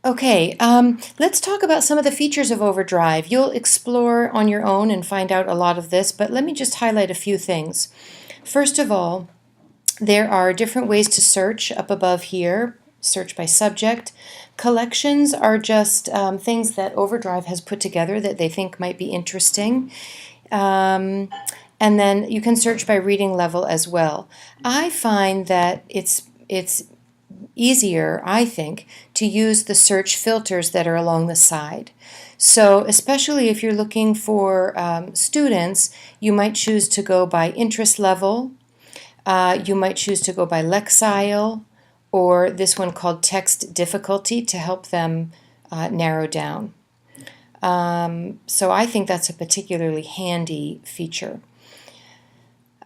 Okay, let's talk about some of the features of OverDrive. You'll explore on your own and find out a lot of this, but let me just highlight a few things. First of all, there are different ways to search up above here, search by subject. Collections are just things that OverDrive has put together that they think might be interesting. And then you can search by reading level as well. I find that it's easier, I think, to use the search filters that are along the side. So especially if you're looking for students, you might choose to go by interest level, you might choose to go by Lexile, or this one called text difficulty to help them narrow down. So I think that's a particularly handy feature.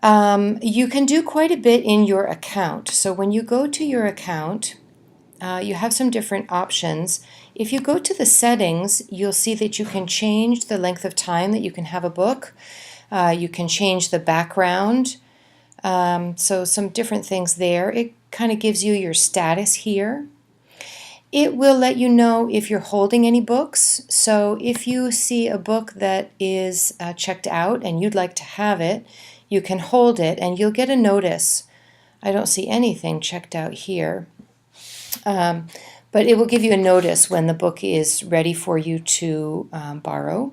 You can do quite a bit in your account. So when you go to your account, you have some different options. If you go to the settings, you'll see that you can change the length of time that you can have a book. You can change the background. So some different things there. It kind of gives you your status here. It will let you know if you're holding any books. So if you see a book that is checked out and you'd like to have it, you can hold it and you'll get a notice. I don't see anything checked out here. But it will give you a notice when the book is ready for you to borrow.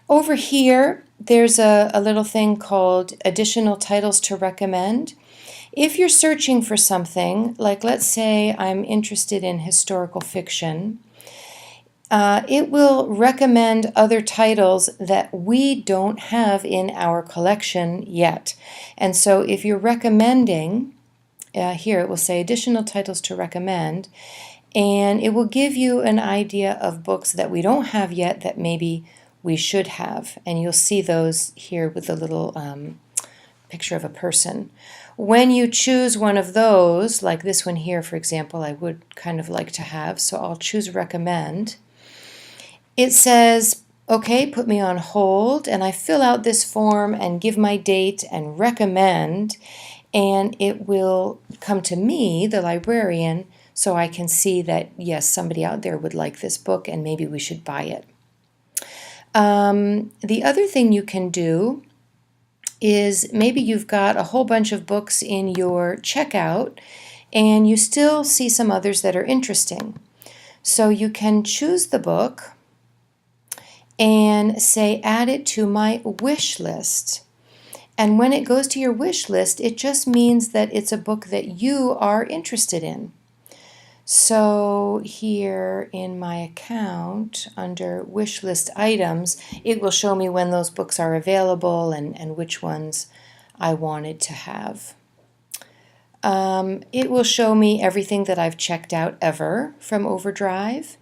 Over here, there's a little thing called additional titles to recommend. If you're searching for something, like let's say I'm interested in historical fiction, it will recommend other titles that we don't have in our collection yet. And so if you're recommending, here it will say additional titles to recommend, and it will give you an idea of books that we don't have yet that maybe we should have. And you'll see those here with the little picture of a person. When you choose one of those, like this one here, for example, I would kind of like to have, so I'll choose recommend. It says, okay, put me on hold, and I fill out this form and give my date and recommend, and it will come to me, the librarian, so I can see that, yes, somebody out there would like this book and maybe we should buy it. The other thing you can do is maybe you've got a whole bunch of books in your checkout and you still see some others that are interesting. So you can choose the book and say add it to my wish list. And when it goes to your wish list, it just means that it's a book that you are interested in. So here in my account, under wish list items, it will show me when those books are available and which ones I wanted to have. It will show me everything that I've checked out ever from OverDrive.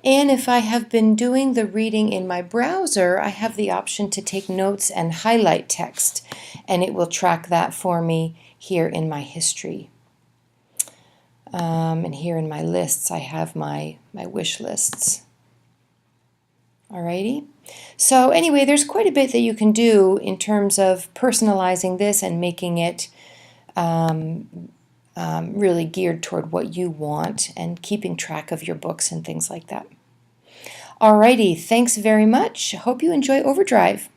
And if I have been doing the reading in my browser, I have the option to take notes and highlight text, and it will track that for me here in my history. And here in my lists, I have my wish lists. Alrighty. So anyway, there's quite a bit that you can do in terms of personalizing this and making it really geared toward what you want and keeping track of your books and things like that. Alrighty, thanks very much. Hope you enjoy OverDrive.